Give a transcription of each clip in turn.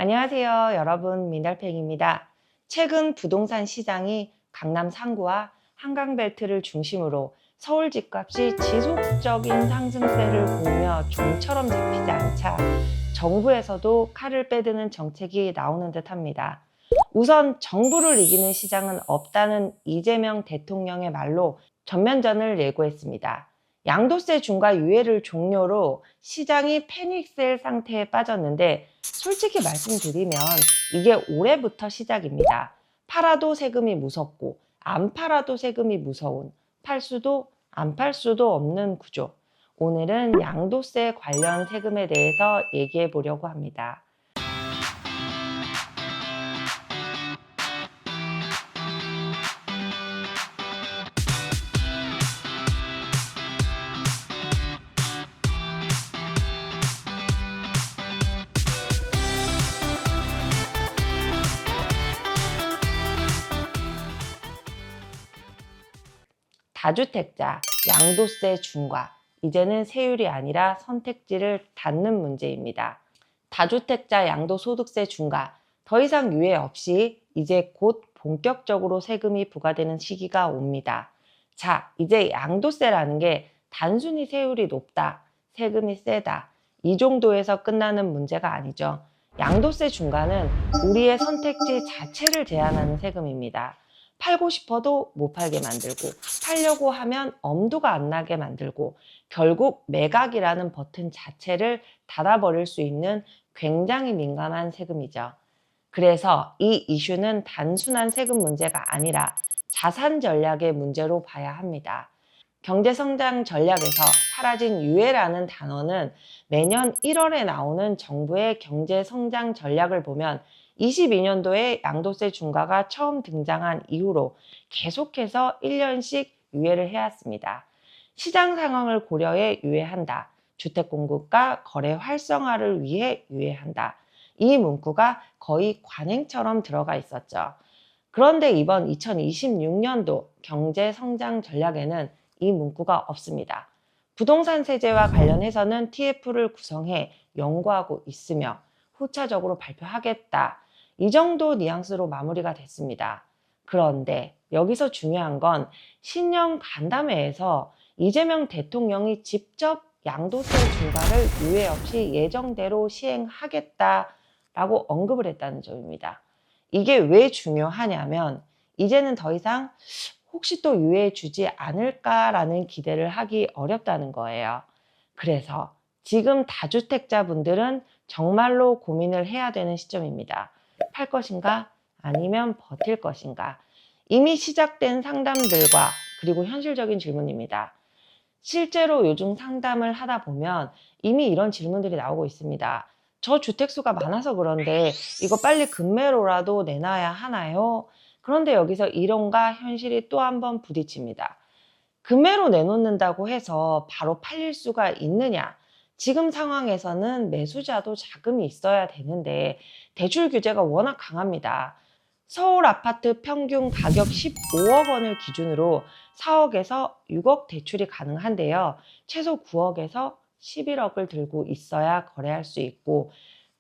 안녕하세요, 여러분. 민달팽입니다. 최근 부동산 시장이 강남 상구와 한강벨트를 중심으로 서울 집값이 지속적인 상승세를 보이며 좀처럼 잡히지 않자 정부에서도 칼을 빼드는 정책이 나오는 듯합니다. 우선 정부를 이기는 시장은 없다는 이재명 대통령의 말로 전면전을 예고했습니다. 양도세 중과 유예를 종료로 시장이 패닉셀 상태에 빠졌는데, 솔직히 말씀드리면 이게 올해부터 시작입니다. 팔아도 세금이 무섭고 안 팔아도 세금이 무서운, 팔 수도 안 팔 수도 없는 구조. 오늘은 양도세 관련 세금에 대해서 얘기해 보려고 합니다. 다주택자 양도세 중과, 이제는 세율이 아니라 선택지를 닫는 문제입니다. 다주택자 양도소득세 중과, 더 이상 유예 없이 이제 곧 본격적으로 세금이 부과되는 시기가 옵니다. 자, 이제 양도세라는 게 단순히 세율이 높다, 세금이 세다, 이 정도에서 끝나는 문제가 아니죠. 양도세 중과는 우리의 선택지 자체를 제한하는 세금입니다. 팔고 싶어도 못 팔게 만들고, 팔려고 하면 엄두가 안 나게 만들고, 결국 매각이라는 버튼 자체를 닫아버릴 수 있는 굉장히 민감한 세금이죠. 그래서 이 이슈는 단순한 세금 문제가 아니라 자산 전략의 문제로 봐야 합니다. 경제성장 전략에서 사라진 유예라는 단어는 매년 1월에 나오는 정부의 경제성장 전략을 보면 22년도에 양도세 중과가 처음 등장한 이후로 계속해서 1년씩 유예를 해왔습니다. 시장 상황을 고려해 유예한다. 주택 공급과 거래 활성화를 위해 유예한다. 이 문구가 거의 관행처럼 들어가 있었죠. 그런데 이번 2026년도 경제성장 전략에는 이 문구가 없습니다. 부동산 세제와 관련해서는 TF를 구성해 연구하고 있으며 후차적으로 발표하겠다, 이 정도 뉘앙스로 마무리가 됐습니다. 그런데 여기서 중요한 건 신년 간담회에서 이재명 대통령이 직접 양도세 중과를 유예 없이 예정대로 시행하겠다라고 언급을 했다는 점입니다. 이게 왜 중요하냐면, 이제는 더 이상 혹시 또 유예해 주지 않을까라는 기대를 하기 어렵다는 거예요. 그래서 지금 다주택자분들은 정말로 고민을 해야 되는 시점입니다. 팔 것인가? 아니면 버틸 것인가? 이미 시작된 상담들과, 그리고 현실적인 질문입니다. 실제로 요즘 상담을 하다 보면 이미 이런 질문들이 나오고 있습니다. 저 주택수가 많아서 그런데 이거 빨리 급매로라도 내놔야 하나요? 그런데 여기서 이론과 현실이 또 한 번 부딪힙니다. 급매로 내놓는다고 해서 바로 팔릴 수가 있느냐? 지금 상황에서는 매수자도 자금이 있어야 되는데 대출 규제가 워낙 강합니다. 서울 아파트 평균 가격 15억 원을 기준으로 4억에서 6억 대출이 가능한데요. 최소 9억에서 11억을 들고 있어야 거래할 수 있고,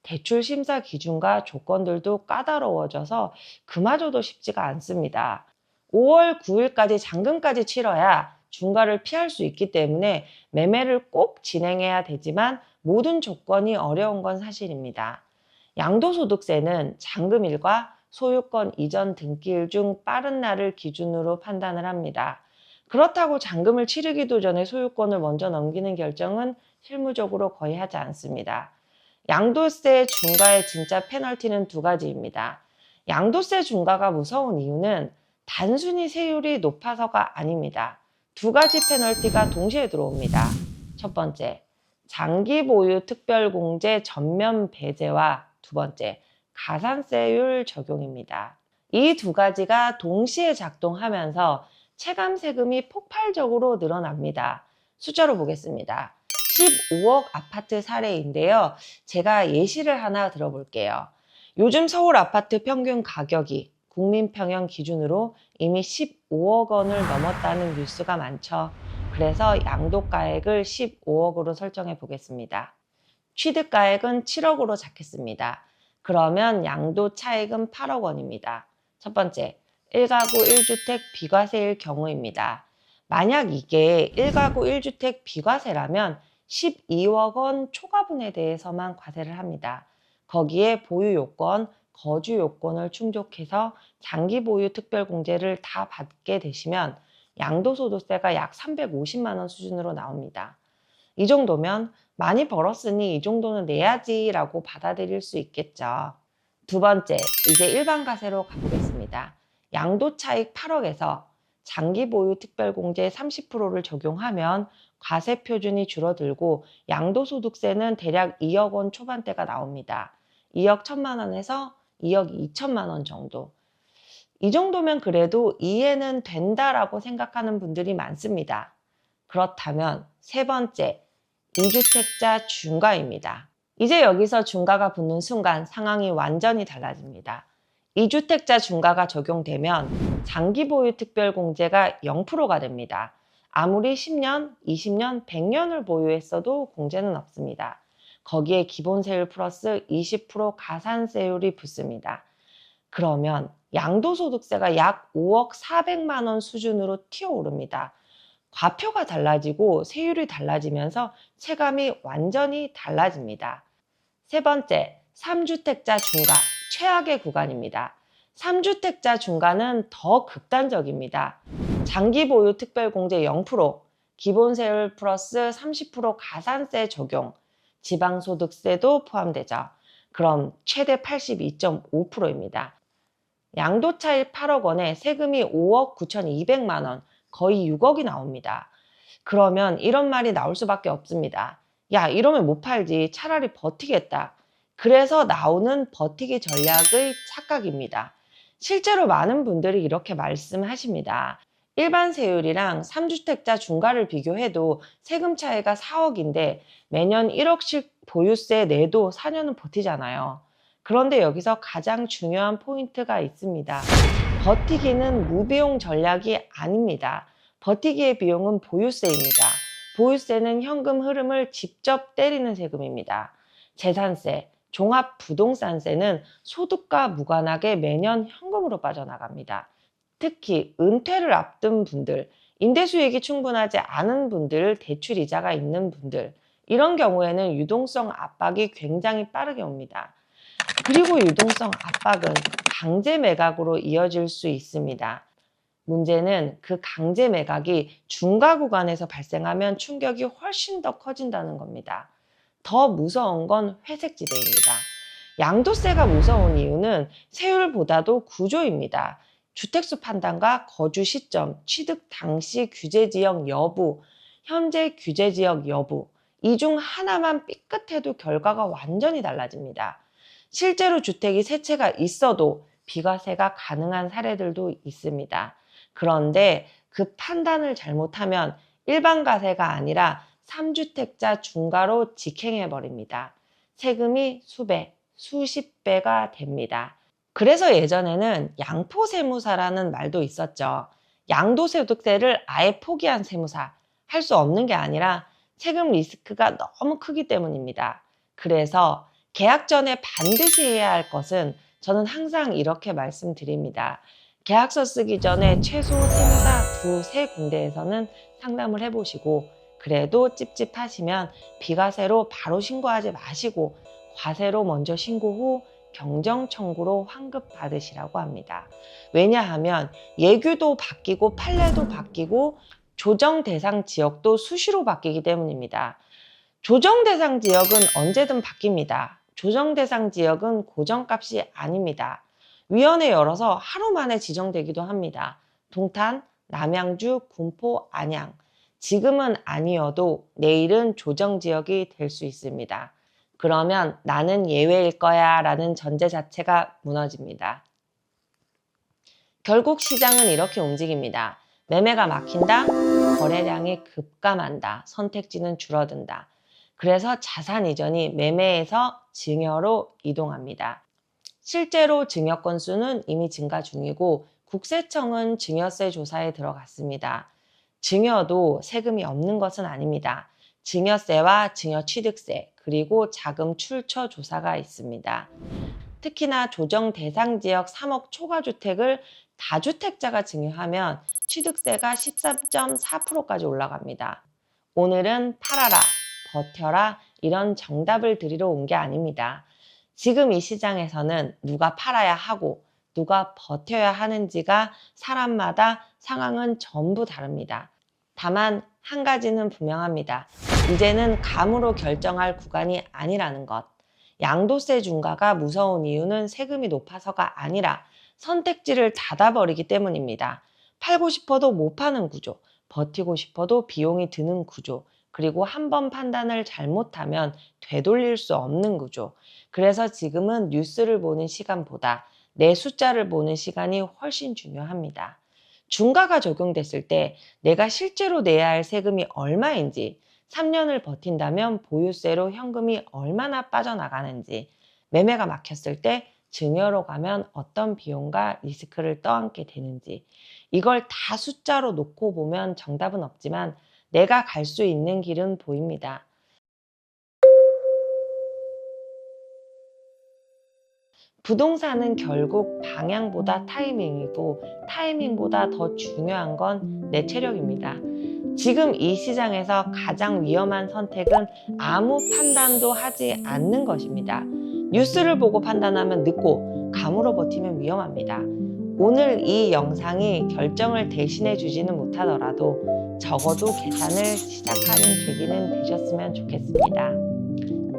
대출 심사 기준과 조건들도 까다로워져서 그마저도 쉽지가 않습니다. 5월 9일까지 잔금까지 치러야 중과를 피할 수 있기 때문에 매매를 꼭 진행해야 되지만 모든 조건이 어려운 건 사실입니다. 양도소득세는 잔금일과 소유권 이전 등기일 중 빠른 날을 기준으로 판단을 합니다. 그렇다고 잔금을 치르기도 전에 소유권을 먼저 넘기는 결정은 실무적으로 거의 하지 않습니다. 양도세 중과의 진짜 페널티는 두 가지입니다. 양도세 중과가 무서운 이유는 단순히 세율이 높아서가 아닙니다. 두 가지 페널티가 동시에 들어옵니다. 첫 번째, 장기 보유 특별공제 전면 배제와 두 번째, 가산세율 적용입니다. 이 두 가지가 동시에 작동하면서 체감 세금이 폭발적으로 늘어납니다. 숫자로 보겠습니다. 15억 아파트 사례인데요. 제가 예시를 하나 들어볼게요. 요즘 서울 아파트 평균 가격이 국민평형 기준으로 이미 15억 원을 넘었다는 뉴스가 많죠. 그래서 양도가액을 15억으로 설정해 보겠습니다. 취득가액은 7억으로 잡겠습니다. 그러면 양도 차익은 8억 원입니다. 첫 번째, 1가구 1주택 비과세일 경우입니다. 만약 이게 1가구 1주택 비과세라면 12억 원 초과분에 대해서만 과세를 합니다. 거기에 보유 요건, 거주 요건을 충족해서 장기 보유 특별공제를 다 받게 되시면 양도소득세가 약 350만 원 수준으로 나옵니다. 이 정도면 많이 벌었으니 이 정도는 내야지라고 받아들일 수 있겠죠. 두 번째, 이제 일반 과세로 가보겠습니다. 양도차익 8억에서 장기 보유 특별공제 30%를 적용하면 과세 표준이 줄어들고 양도소득세는 대략 2억 원 초반대가 나옵니다. 2억 1천만 원에서 2억 2천만 원 정도. 이 정도면 그래도 이해는 된다라고 생각하는 분들이 많습니다. 그렇다면 세 번째, 2주택자 중과입니다. 이제 여기서 중과가 붙는 순간 상황이 완전히 달라집니다. 2주택자 중과가 적용되면 장기 보유 특별공제가 0%가 됩니다. 아무리 10년, 20년, 100년을 보유했어도 공제는 없습니다. 거기에 기본세율 플러스 20% 가산세율이 붙습니다. 그러면 양도소득세가 약 5억 4백만 원 수준으로 튀어오릅니다. 과표가 달라지고 세율이 달라지면서 체감이 완전히 달라집니다. 세 번째, 3주택자 중과, 최악의 구간입니다. 3주택자 중과는 더 극단적입니다. 장기 보유 특별공제 0%, 기본세율 플러스 30% 가산세 적용, 지방소득세도 포함되죠. 그럼 최대 82.5%입니다. 양도차익 8억 원에 세금이 5억 9,200만 원, 거의 6억이 나옵니다. 그러면 이런 말이 나올 수밖에 없습니다. 야, 이러면 못 팔지. 차라리 버티겠다. 그래서 나오는 버티기 전략의 착각입니다. 실제로 많은 분들이 이렇게 말씀하십니다. 일반 세율이랑 3주택자 중과를 비교해도 세금 차이가 4억인데 매년 1억씩 보유세 내도 4년은 버티잖아요. 그런데 여기서 가장 중요한 포인트가 있습니다. 버티기는 무비용 전략이 아닙니다. 버티기의 비용은 보유세입니다. 보유세는 현금 흐름을 직접 때리는 세금입니다. 재산세, 종합부동산세는 소득과 무관하게 매년 현금으로 빠져나갑니다. 특히 은퇴를 앞둔 분들, 임대수익이 충분하지 않은 분들, 대출이자가 있는 분들, 이런 경우에는 유동성 압박이 굉장히 빠르게 옵니다. 그리고 유동성 압박은 강제 매각으로 이어질 수 있습니다. 문제는 그 강제 매각이 중과 구간에서 발생하면 충격이 훨씬 더 커진다는 겁니다. 더 무서운 건 회색지대입니다. 양도세가 무서운 이유는 세율보다도 구조입니다. 주택수 판단과 거주 시점, 취득 당시 규제지역 여부, 현재 규제지역 여부, 이 중 하나만 삐끗해도 결과가 완전히 달라집니다. 실제로 주택이 세 채가 있어도 비과세가 가능한 사례들도 있습니다. 그런데 그 판단을 잘못하면 일반 과세가 아니라 3주택자 중과로 직행해버립니다. 세금이 수배, 수십 배가 됩니다. 그래서 예전에는 양포세무사라는 말도 있었죠. 양도소득세를 아예 포기한 세무사, 할 수 없는 게 아니라 세금 리스크가 너무 크기 때문입니다. 그래서 계약 전에 반드시 해야 할 것은 저는 항상 이렇게 말씀드립니다. 계약서 쓰기 전에 최소 세무사 두세 군데에서는 상담을 해보시고 그래도 찝찝하시면 비과세로 바로 신고하지 마시고 과세로 먼저 신고 후 경정 청구로 환급 받으시라고 합니다. 왜냐하면 예규도 바뀌고 판례도 바뀌고 조정 대상 지역도 수시로 바뀌기 때문입니다. 조정 대상 지역은 언제든 바뀝니다. 조정 대상 지역은 고정값이 아닙니다. 위원회 열어서 하루 만에 지정되기도 합니다. 동탄, 남양주, 군포, 안양. 지금은 아니어도 내일은 조정 지역이 될 수 있습니다. 그러면 나는 예외일 거야 라는 전제 자체가 무너집니다. 결국 시장은 이렇게 움직입니다. 매매가 막힌다, 거래량이 급감한다, 선택지는 줄어든다. 그래서 자산 이전이 매매에서 증여로 이동합니다. 실제로 증여 건수는 이미 증가 중이고 국세청은 증여세 조사에 들어갔습니다. 증여도 세금이 없는 것은 아닙니다. 증여세와 증여취득세 그리고 자금 출처 조사가 있습니다. 특히나 조정 대상 지역 3억 초과 주택을 다주택자가 증여하면 취득세가 13.4%까지 올라갑니다. 오늘은 팔아라, 버텨라 이런 정답을 드리러 온 게 아닙니다. 지금 이 시장에서는 누가 팔아야 하고 누가 버텨야 하는지가 사람마다 상황은 전부 다릅니다. 다만 한 가지는 분명합니다. 이제는 감으로 결정할 구간이 아니라는 것. 양도세 중과가 무서운 이유는 세금이 높아서가 아니라 선택지를 닫아버리기 때문입니다. 팔고 싶어도 못 파는 구조, 버티고 싶어도 비용이 드는 구조, 그리고 한 번 판단을 잘못하면 되돌릴 수 없는 구조. 그래서 지금은 뉴스를 보는 시간보다 내 숫자를 보는 시간이 훨씬 중요합니다. 중과가 적용됐을 때 내가 실제로 내야 할 세금이 얼마인지, 3년을 버틴다면 보유세로 현금이 얼마나 빠져나가는지, 매매가 막혔을 때 증여로 가면 어떤 비용과 리스크를 떠안게 되는지, 이걸 다 숫자로 놓고 보면 정답은 없지만 내가 갈 수 있는 길은 보입니다. 부동산은 결국 방향보다 타이밍이고 타이밍보다 더 중요한 건 내 체력입니다. 지금 이 시장에서 가장 위험한 선택은 아무 판단도 하지 않는 것입니다. 뉴스를 보고 판단하면 늦고 감으로 버티면 위험합니다. 오늘 이 영상이 결정을 대신해 주지는 못하더라도 적어도 계산을 시작하는 계기는 되셨으면 좋겠습니다.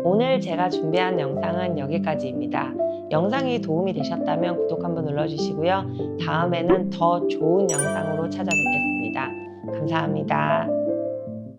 오늘 제가 준비한 영상은 여기까지입니다. 영상이 도움이 되셨다면 구독 한번 눌러주시고요. 다음에는 더 좋은 영상으로 찾아뵙겠습니다. 감사합니다.